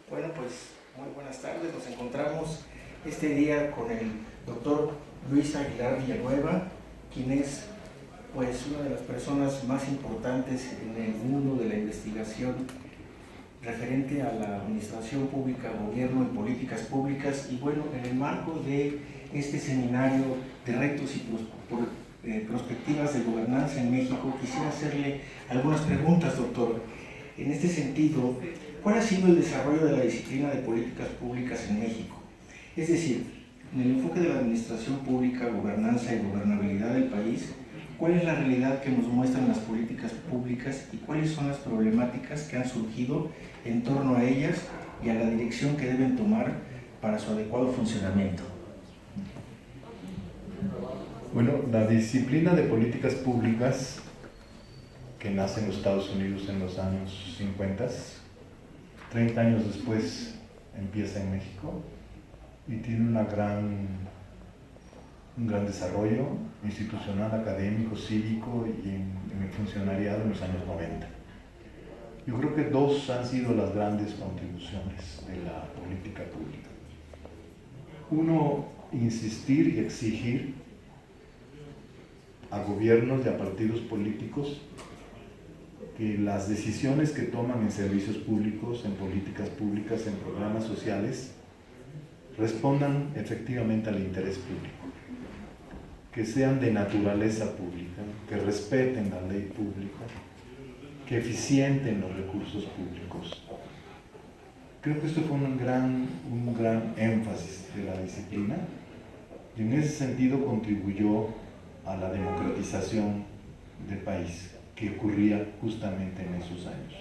Bueno, pues muy buenas tardes. Nos encontramos este día con el doctor Luis Aguilar Villanueva, quien es pues una de las personas más importantes en el mundo de la investigación referente a la administración pública, gobierno y políticas públicas. Y bueno, en el marco de este seminario de retos y perspectivas de gobernanza en México, quisiera hacerle algunas preguntas, doctor. En este sentido, ¿cuál ha sido el desarrollo de la disciplina de políticas públicas en México? Es decir, en el enfoque de la administración pública, gobernanza y gobernabilidad del país, ¿cuál es la realidad que nos muestran las políticas públicas y cuáles son las problemáticas que han surgido en torno a ellas y a la dirección que deben tomar para su adecuado funcionamiento? Bueno, la disciplina de políticas públicas que nace en los Estados Unidos en los años 50, 30 años después empieza en México y tiene un gran desarrollo institucional, académico, cívico y en el funcionariado en los años 90. Yo creo que dos han sido las grandes contribuciones de la política pública. Uno, insistir y exigir a gobiernos y a partidos políticos que las decisiones que toman en servicios públicos, en políticas públicas, en programas sociales, respondan efectivamente al interés público, que sean de naturaleza pública, que respeten la ley pública, que eficienten los recursos públicos. Creo que esto fue un gran énfasis de la disciplina y en ese sentido contribuyó a la democratización del país, que ocurría justamente en esos años.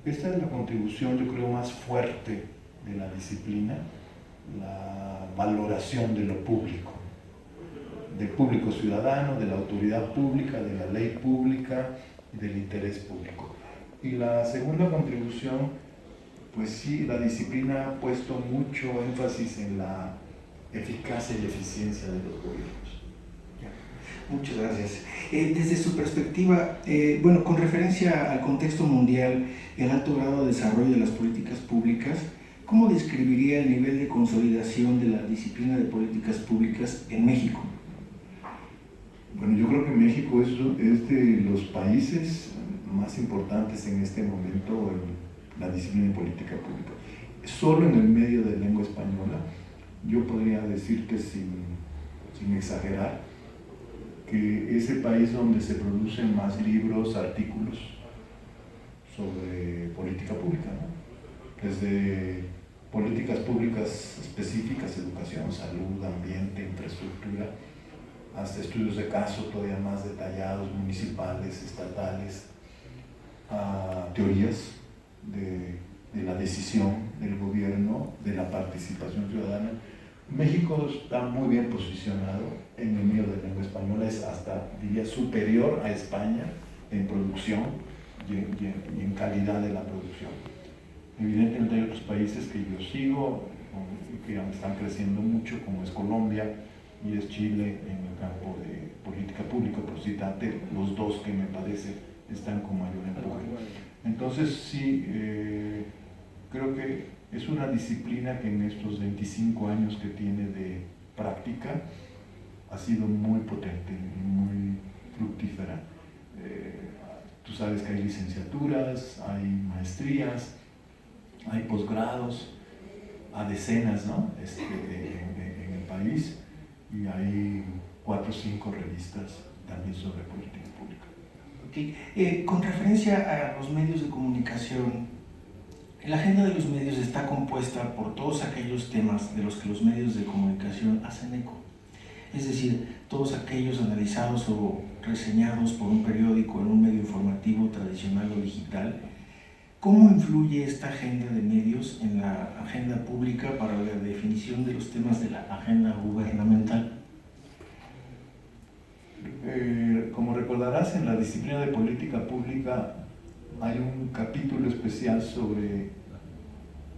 Esta es la contribución, yo creo, más fuerte de la disciplina, la valoración de lo público, del público ciudadano, de la autoridad pública, de la ley pública y del interés público. Y la segunda contribución, pues sí, la disciplina ha puesto mucho énfasis en la eficacia y eficiencia de los gobiernos. Muchas gracias. Desde su perspectiva, con referencia al contexto mundial y al alto grado de desarrollo de las políticas públicas, ¿cómo describiría el nivel de consolidación de la disciplina de políticas públicas en México? Bueno, yo creo que México es de los países más importantes en este momento en la disciplina de política pública. Solo en el medio de lengua española, yo podría decirte sin exagerar, que es el país donde se producen más libros, artículos sobre política pública, ¿no? Desde políticas públicas específicas, educación, salud, ambiente, infraestructura, hasta estudios de caso todavía más detallados, municipales, estatales, a teorías de la decisión del gobierno, de la participación ciudadana. México está muy bien posicionado en el medio de lengua española, es hasta, diría, superior a España en producción y en calidad de la producción. Evidentemente hay otros países que yo sigo, que están creciendo mucho, como es Colombia y es Chile en el campo de política pública, por citarte los dos que me parece están con mayor empuje. Entonces sí, creo que es una disciplina que en estos 25 años que tiene de práctica ha sido muy potente y muy fructífera. Tú sabes que hay licenciaturas, hay maestrías, hay posgrados, a decenas, ¿no? En el país, y hay 4 o 5 revistas también sobre política pública. Okay. Con referencia a los medios de comunicación, la agenda de los medios está compuesta por todos aquellos temas de los que los medios de comunicación hacen eco. Es decir, todos aquellos analizados o reseñados por un periódico en un medio informativo tradicional o digital. ¿Cómo influye esta agenda de medios en la agenda pública para la definición de los temas de la agenda gubernamental? Como recordarás, en la disciplina de política pública hay un capítulo especial sobre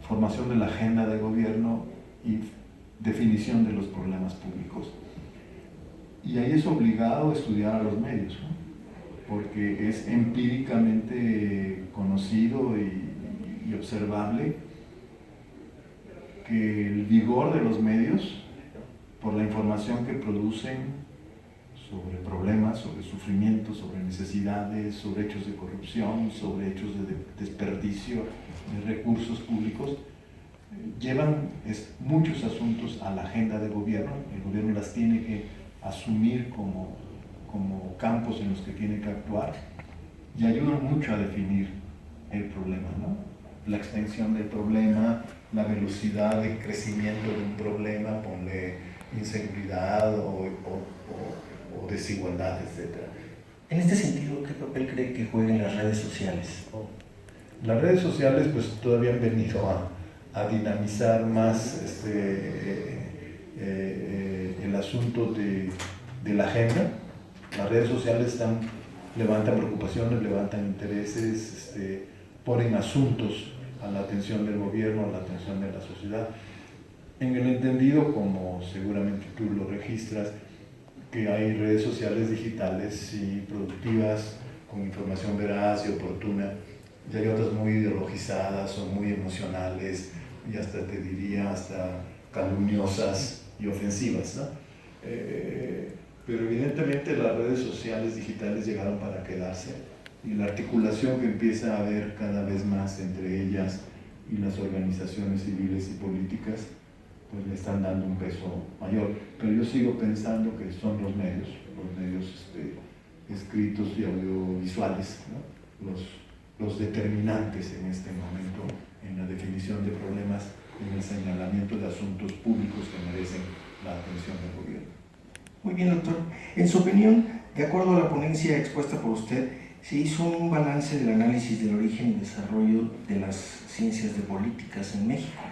formación de la agenda de gobierno y definición de los problemas públicos. Y ahí es obligado a estudiar a los medios, ¿no? Porque es empíricamente conocido y observable que el vigor de los medios, por la información que producen sobre problemas, sobre sufrimientos, sobre necesidades, sobre hechos de corrupción, sobre hechos de desperdicio de recursos públicos, llevan muchos asuntos a la agenda del gobierno. El gobierno las tiene que asumir como campos en los que tiene que actuar y ayudan mucho a definir el problema, ¿no? La extensión del problema, la velocidad de crecimiento de un problema, ponle inseguridad o desigualdad, etc. En este sentido, ¿qué papel cree que jueguen las redes sociales? Las redes sociales pues todavía han venido a dinamizar más el asunto de la agenda. Las redes sociales levantan preocupaciones, levantan intereses, ponen asuntos a la atención del gobierno, a la atención de la sociedad. En el entendido, como seguramente tú lo registras, que hay redes sociales digitales y productivas con información veraz y oportuna, y hay otras muy ideologizadas o muy emocionales y hasta te diría hasta calumniosas y ofensivas, ¿no? Pero evidentemente las redes sociales digitales llegaron para quedarse y la articulación que empieza a haber cada vez más entre ellas y las organizaciones civiles y políticas pues le están dando un peso mayor, pero yo sigo pensando que son los medios escritos y audiovisuales, ¿no? los determinantes en este momento en la definición de problemas, en el señalamiento de asuntos públicos que merecen la atención del gobierno. Muy bien, doctor. En su opinión, de acuerdo a la ponencia expuesta por usted, se hizo un balance del análisis del origen y desarrollo de las ciencias de políticas en México.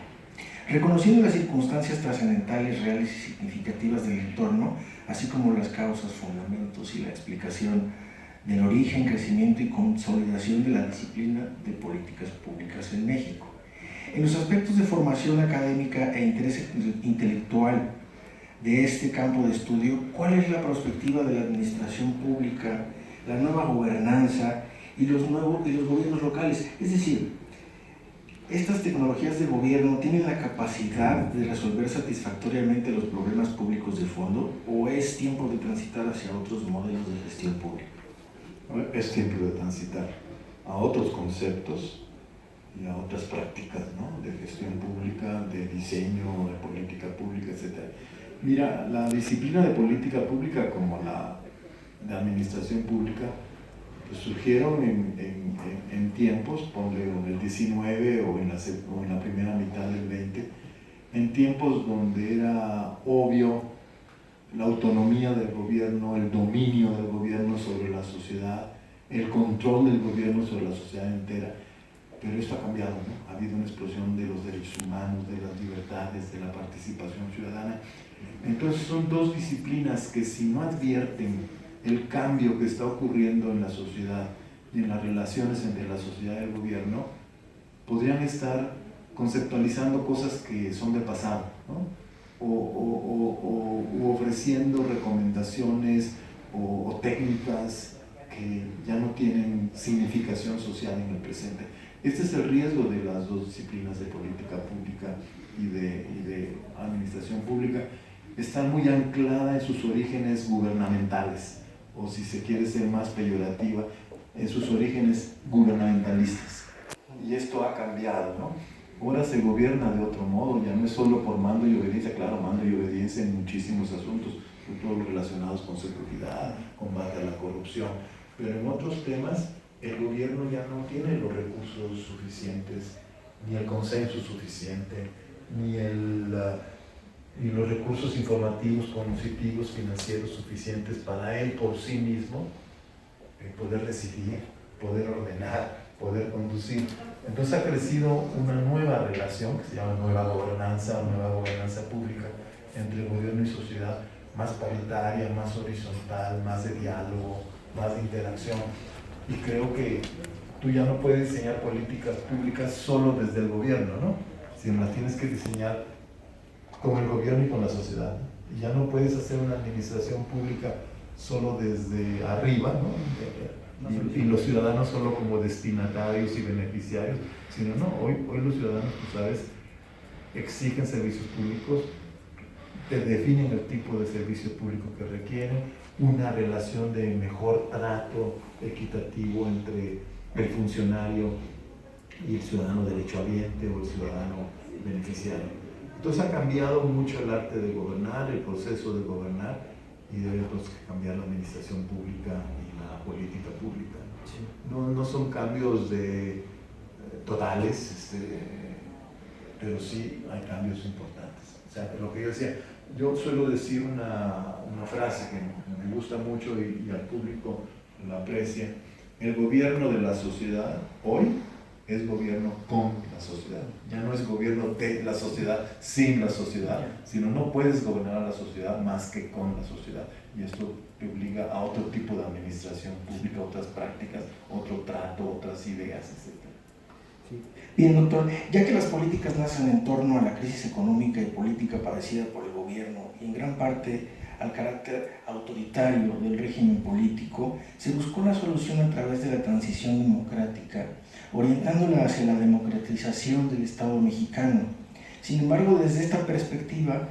Reconociendo las circunstancias trascendentales, reales y significativas del entorno, así como las causas, fundamentos y la explicación del origen, crecimiento y consolidación de la disciplina de políticas públicas en México. En los aspectos de formación académica e interés intelectual de este campo de estudio, ¿cuál es la perspectiva de la administración pública, la nueva gobernanza y los gobiernos locales? Es decir, ¿estas tecnologías de gobierno tienen la capacidad de resolver satisfactoriamente los problemas públicos de fondo o es tiempo de transitar hacia otros modelos de gestión pública? Es tiempo de transitar a otros conceptos y a otras prácticas, ¿no? De gestión pública, de diseño, de política pública, etc. Mira, la disciplina de política pública como la de administración pública pues surgieron en tiempos, ponle en el 19 o en la primera mitad del 20, en tiempos donde era obvio la autonomía del gobierno, el dominio del gobierno sobre la sociedad, el control del gobierno sobre la sociedad entera. Pero esto ha cambiado, ¿no? Ha habido una explosión de los derechos humanos, de las libertades, de la participación ciudadana. Entonces son dos disciplinas que si no advierten el cambio que está ocurriendo en la sociedad y en las relaciones entre la sociedad y el gobierno, podrían estar conceptualizando cosas que son del pasado, ¿no? O ofreciendo recomendaciones o técnicas que ya no tienen significación social en el presente. Este es el riesgo de las dos disciplinas de política pública y de administración pública. Está muy anclada en sus orígenes gubernamentales, o si se quiere ser más peyorativa, en sus orígenes gubernamentalistas. Y esto ha cambiado, ¿no? Ahora se gobierna de otro modo, ya no es solo por mando y obediencia, claro, mando y obediencia en muchísimos asuntos, sobre todo los relacionados con seguridad, combate a la corrupción, pero en otros temas el gobierno ya no tiene los recursos suficientes, ni el consenso suficiente, ni los recursos informativos, cognitivos, financieros suficientes para él por sí mismo poder decidir, poder ordenar, poder conducir. Entonces ha crecido una nueva relación que se llama nueva gobernanza pública entre el gobierno y sociedad, más paritaria, más horizontal, más de diálogo, más de interacción. Y creo que tú ya no puedes diseñar políticas públicas solo desde el gobierno, ¿no? Sino las tienes que diseñar con el gobierno y con la sociedad. Y ya no puedes hacer una administración pública solo desde arriba, ¿no? Y los ciudadanos solo como destinatarios y beneficiarios, sino no, hoy los ciudadanos, tú sabes, exigen servicios públicos, te definen el tipo de servicio público que requieren, una relación de mejor trato equitativo entre el funcionario y el ciudadano derechohabiente o el ciudadano beneficiario. Entonces ha cambiado mucho el arte de gobernar, el proceso de gobernar, y debe cambiar la administración pública y la política pública. Sí. No son cambios totales, pero sí hay cambios importantes. O sea, lo que yo decía, yo suelo decir una frase que me gusta mucho y al público la aprecia: el gobierno de la sociedad hoy es gobierno con la sociedad. Ya no es gobierno de la sociedad sin la sociedad, sino no puedes gobernar a la sociedad más que con la sociedad. Y esto te obliga a otro tipo de administración pública, otras prácticas, otro trato, otras ideas, etc. Sí. Bien, doctor, ya que las políticas nacen en torno a la crisis económica y política padecida por el gobierno y en gran parte al carácter autoritario del régimen político, se buscó la solución a través de la transición democrática, orientándola hacia la democratización del Estado mexicano. Sin embargo, desde esta perspectiva,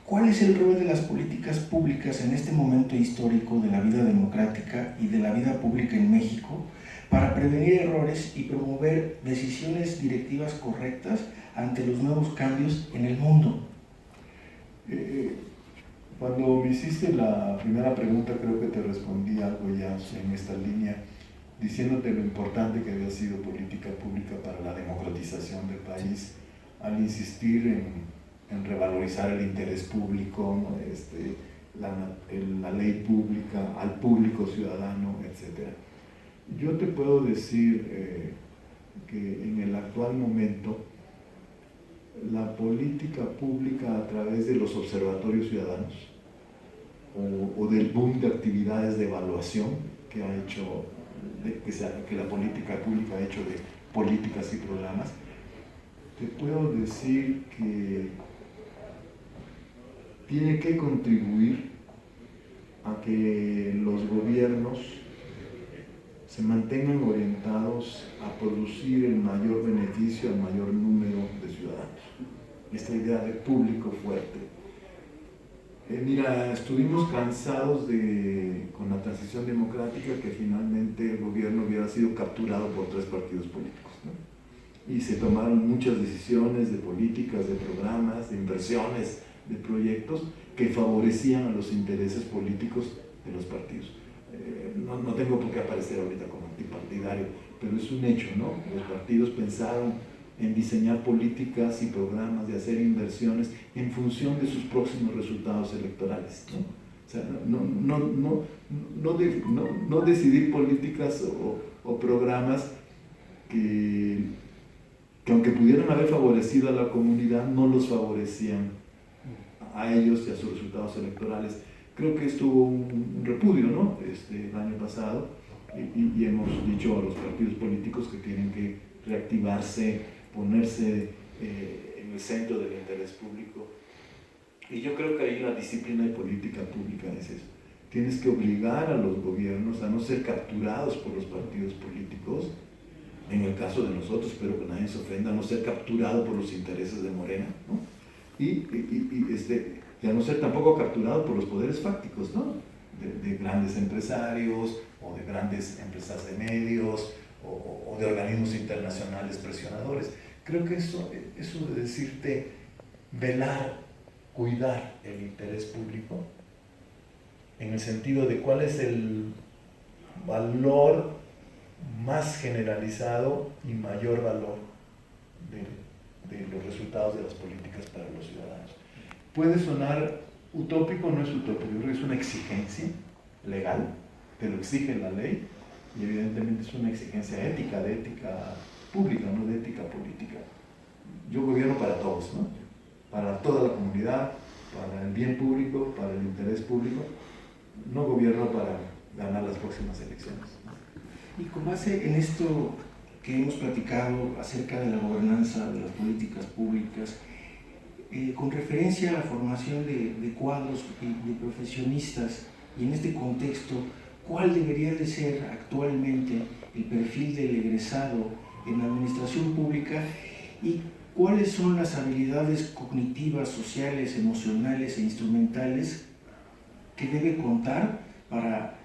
¿cuál es el rol de las políticas públicas en este momento histórico de la vida democrática y de la vida pública en México para prevenir errores y promover decisiones directivas correctas ante los nuevos cambios en el mundo? Cuando me hiciste la primera pregunta, creo que te respondí algo ya en esta línea, diciéndote lo importante que había sido política pública para la democratización del país, al insistir en revalorizar el interés público, ¿no? La ley pública, al público ciudadano, etc. Yo te puedo decir que en el actual momento la política pública a través de los observatorios ciudadanos o del boom de actividades de evaluación que ha hecho, que la política pública ha hecho de políticas y programas, te puedo decir que tiene que contribuir a que los gobiernos se mantengan orientados a producir el mayor beneficio al mayor número de ciudadanos. Esta idea de público fuerte. Mira, estuvimos cansados con la transición democrática, que finalmente el gobierno hubiera sido capturado por 3 partidos políticos, ¿no? Y se tomaron muchas decisiones de políticas, de programas, de inversiones, de proyectos que favorecían a los intereses políticos de los partidos. No tengo por qué aparecer ahorita como antipartidario, pero es un hecho, ¿no? Los partidos pensaron en diseñar políticas y programas, de hacer inversiones en función de sus próximos resultados electorales, ¿no? O sea, no decidir políticas o programas que aunque pudieran haber favorecido a la comunidad, no los favorecían a ellos y a sus resultados electorales. Creo que esto hubo un repudio, ¿no? El año pasado, y hemos dicho a los partidos políticos que tienen que reactivarse, ponerse en el centro del interés público. Y yo creo que ahí la disciplina de política pública es eso. Tienes que obligar a los gobiernos a no ser capturados por los partidos políticos, en el caso de nosotros, espero que nadie se ofenda, a no ser capturado por los intereses de Morena, ¿no? Y a no ser tampoco capturado por los poderes fácticos, ¿no? De grandes empresarios o de grandes empresas de medios o de organismos internacionales presionadores. Creo que eso de decirte velar, cuidar el interés público, en el sentido de cuál es el valor más generalizado y mayor valor de los resultados de las políticas para los ciudadanos. Puede sonar utópico, no es utópico, yo creo que es una exigencia legal, te lo exige la ley, y evidentemente es una exigencia ética, de ética pública, no de ética política. Yo gobierno para todos, ¿no? Para toda la comunidad, para el bien público, para el interés público, no gobierno para ganar las próximas elecciones. Y con base en esto que hemos platicado acerca de la gobernanza de las políticas públicas, con referencia a la formación de cuadros y de profesionistas, y en este contexto, ¿cuál debería de ser actualmente el perfil del egresado en la administración pública? Y ¿cuáles son las habilidades cognitivas, sociales, emocionales e instrumentales que debe contar para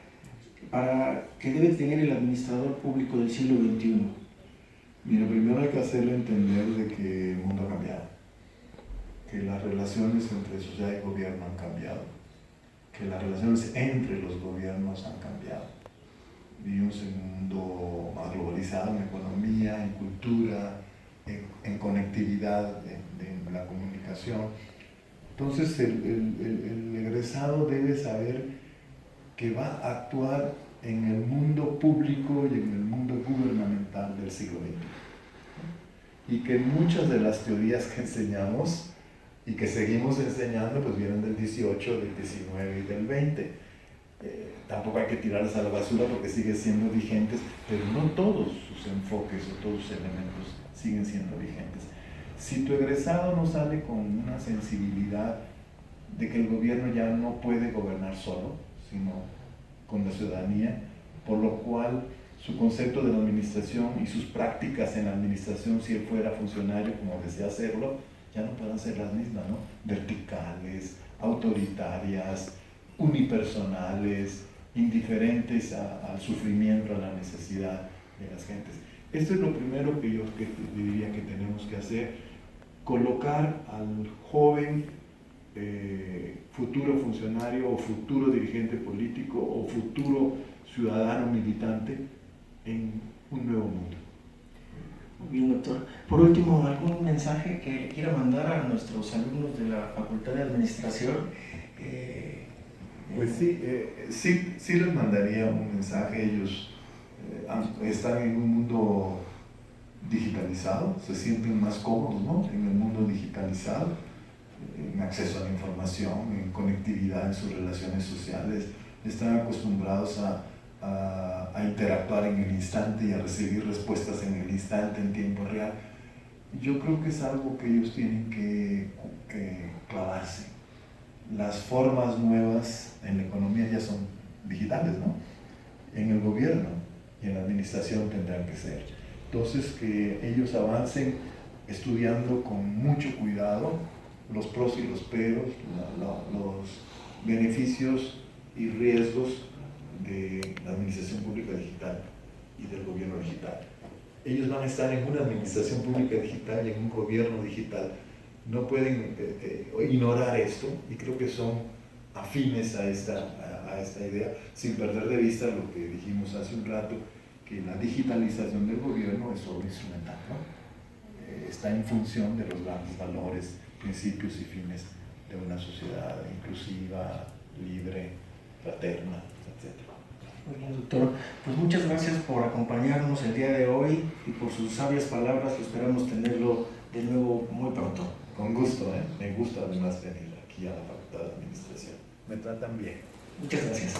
que debe tener el administrador público del siglo XXI? Mira, primero hay que hacerle entender de que el mundo ha cambiado, que las relaciones entre sociedad y gobierno han cambiado, que las relaciones entre los gobiernos han cambiado. Vivimos en un mundo más globalizado, en economía, en cultura, en conectividad, en la comunicación. Entonces el egresado debe saber que va a actuar en el mundo público y en el mundo gubernamental del siglo XXI. Y que muchas de las teorías que enseñamos y que seguimos enseñando pues vienen del 18, del 19 y del 20. Tampoco hay que tirarlas a la basura porque siguen siendo vigentes, pero no todos sus enfoques o todos sus elementos siguen siendo vigentes. Si tu egresado no sale con una sensibilidad de que el gobierno ya no puede gobernar solo, sino con la ciudadanía, por lo cual su concepto de la administración y sus prácticas en la administración, si él fuera funcionario como desea hacerlo, ya no pueden ser las mismas, ¿no? Verticales, autoritarias, unipersonales, indiferentes al sufrimiento, a la necesidad de las gentes. Esto es lo primero que yo diría que tenemos que hacer, colocar al joven futuro funcionario o futuro dirigente político o futuro ciudadano militante en un nuevo mundo. Muy bien, doctor. Por último, ¿algún mensaje que le quiera mandar a nuestros alumnos de la Facultad de Administración? Pues sí les mandaría un mensaje. Ellos están en un mundo digitalizado, se sienten más cómodos, ¿no? En el mundo digitalizado, en acceso a la información, en conectividad en sus relaciones sociales, están acostumbrados a interactuar en el instante y a recibir respuestas en el instante, en tiempo real. Yo creo que es algo que ellos tienen que clavarse. Las formas nuevas en la economía ya son digitales, ¿no? En el gobierno y en la administración tendrán que ser. Entonces, que ellos avancen estudiando con mucho cuidado los pros y los peros, los beneficios y riesgos de la administración pública digital y del gobierno digital. Ellos van a estar en una administración pública digital y en un gobierno digital. No pueden ignorar esto, y creo que son afines a esta idea, sin perder de vista lo que dijimos hace un rato, que la digitalización del gobierno es solo instrumental, ¿no? Está en función de los grandes valores, principios y fines de una sociedad inclusiva, libre, fraterna, etc. Muy bien, doctor. Pues muchas gracias por acompañarnos el día de hoy y por sus sabias palabras. Esperamos tenerlo de nuevo muy pronto. Con gusto, me gusta además venir aquí a la Facultad de Administración. Me tratan bien. Muchas gracias.